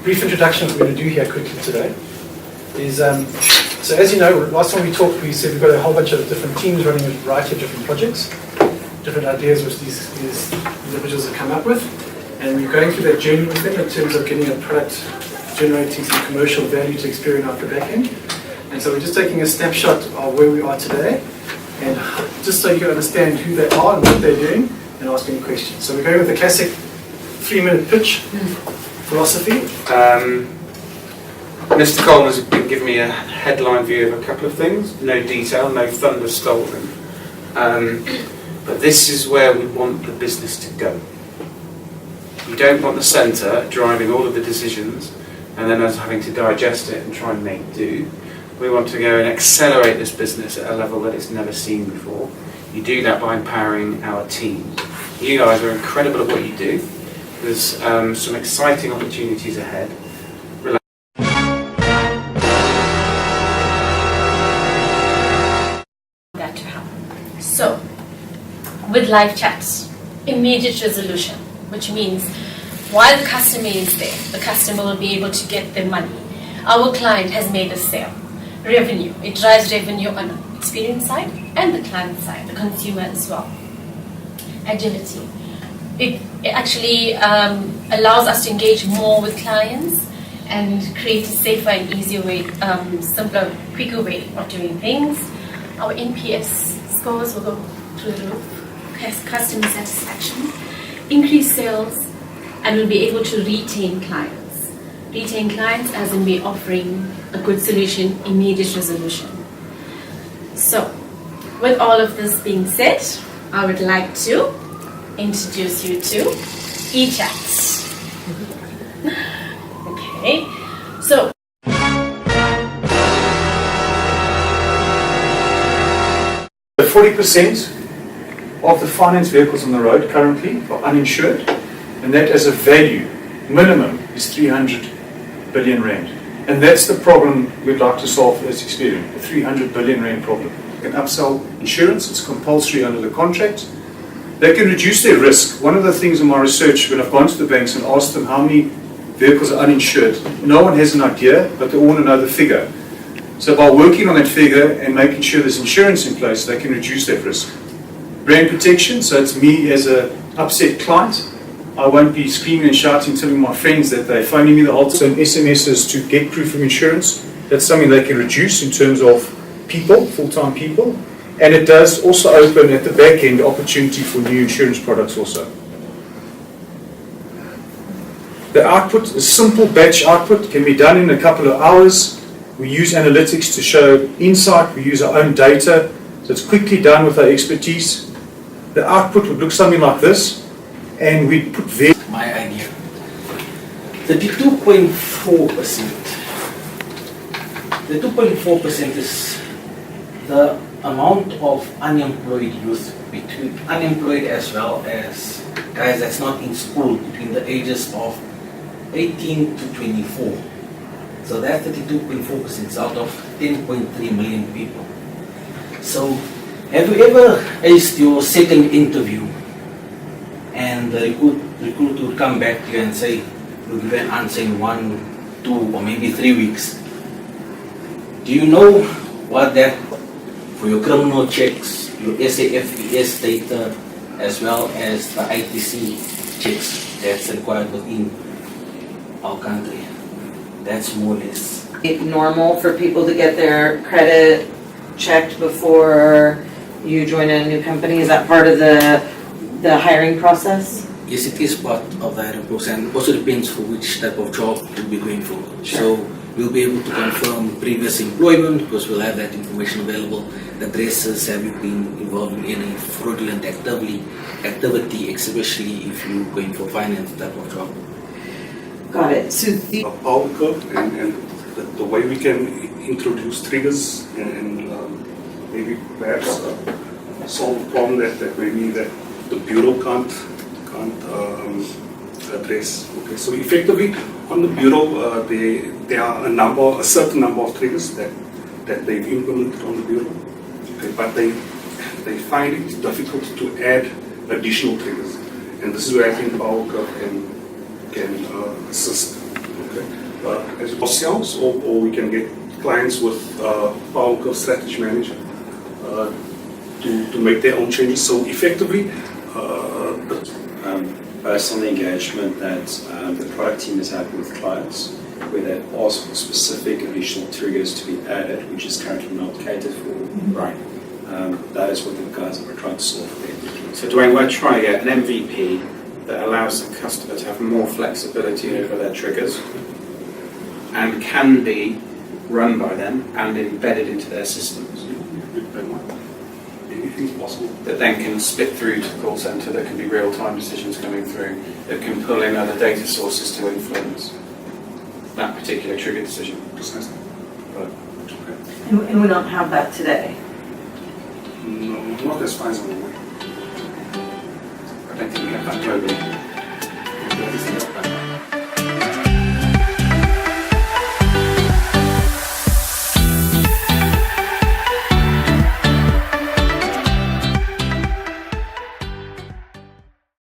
brief introduction of what we're going to do here quickly today is, so as you know, last time we talked, we said we've got a whole bunch of different teams running a variety of different projects, different ideas which these individuals have come up with, and we're going through that journey with them in terms of getting a product generating some commercial value to Experian after back end. And so we're just taking a snapshot of where we are today, and just so you can understand who they are and what they're doing, and asking questions. So we're going with the classic 3-minute pitch philosophy. Mr. Coleman has been giving me a headline view of a couple of things. No detail, no thunder stolen. But this is where we want the business to go. You don't want the centre driving all of the decisions and then us having to digest it and try and make do. We want to go and accelerate this business at a level that it's never seen before. You do that by empowering our team. You guys are incredible at what you do. There's some exciting opportunities ahead. That to happen. So, with live chats, immediate resolution, which means while the customer is there, the customer will be able to get their money. Our client has made a sale. Revenue, it drives revenue on the Experian side and the client side, the consumer as well. Agility, it actually allows us to engage more with clients and create a safer and easier way, simpler, quicker way of doing things. Our NPS scores will go through the roof, customer satisfaction, increase sales, and we'll be able to retain clients. Retain clients as in be offering a good solution, immediate resolution. So, with all of this being said, I would like to introduce you to eChat. Okay, so 40% of the finance vehicles on the road currently are uninsured, and that as a value, minimum, is 300 billion rand. And that's the problem we'd like to solve as Experian, the 300 billion rand problem. You can upsell insurance, it's compulsory under the contract. They can reduce their risk. One of the things in my research, when I've gone to the banks and asked them how many vehicles are uninsured, no one has an idea, but they all want to know the figure. So by working on that figure and making sure there's insurance in place, they can reduce that risk. Brand protection, so it's me as an upset client. I won't be screaming and shouting, telling my friends that they're phoning me the whole time. And SMSs to get proof of insurance, that's something they can reduce in terms of people, full-time people. And it does also open at the back end opportunity for new insurance products also. The output, a simple batch output, can be done in a couple of hours. We use analytics to show insight, we use our own data, so it's quickly done with our expertise. The output would look something like this, and we put my idea. 32.4%. The 2.4% is the amount of unemployed youth, between unemployed as well as guys that's not in school, between the ages of 18 to 24. So that's 32.4% out of 10.3 million people. So have you ever aced your second interview and the recruiter would come back to you and say, you'll give an answer in 1, 2 or maybe 3 weeks? Do you know what that, for your criminal checks, your SAFES data, as well as the ITC checks that's required within our country? That's more or less. It's normal for people to get their credit checked before you join a new company? Is that part of the hiring process? Yes, it is part of the hiring process, and also depends for which type of job you'll be going for. Sure. So we'll be able to confirm previous employment because we'll have that information available. Addresses, have you been involved in any fraudulent activity, especially if you're going for finance type of job. Got it. So the A power curve and the way we can introduce triggers and maybe perhaps solve a problem that maybe that the bureau can't address. Okay, so effectively on the bureau there are a certain number of triggers that they've implemented on the bureau. Okay, but they find it difficult to add additional triggers, and this is where I think power curve can assist. Okay. As ourselves, or we can get clients with Power Curve Strategy Manager to make their own changes. So effectively, based on the engagement that the product team is having with clients, where they ask for specific additional triggers to be added, which is currently not catered for. Right. That is what the guys are trying to solve for. So Dwayne, we're trying to get an MVP that allows the customer to have more flexibility over their triggers and can be run by them and embedded into their systems. anything possible. That then can split through to the call centre, that can be real-time decisions coming through, that can pull in other data sources to influence that particular trigger decision. Precisely. Right. And we don't have that today. No, not as far as I'm aware. I don't think we have that globally.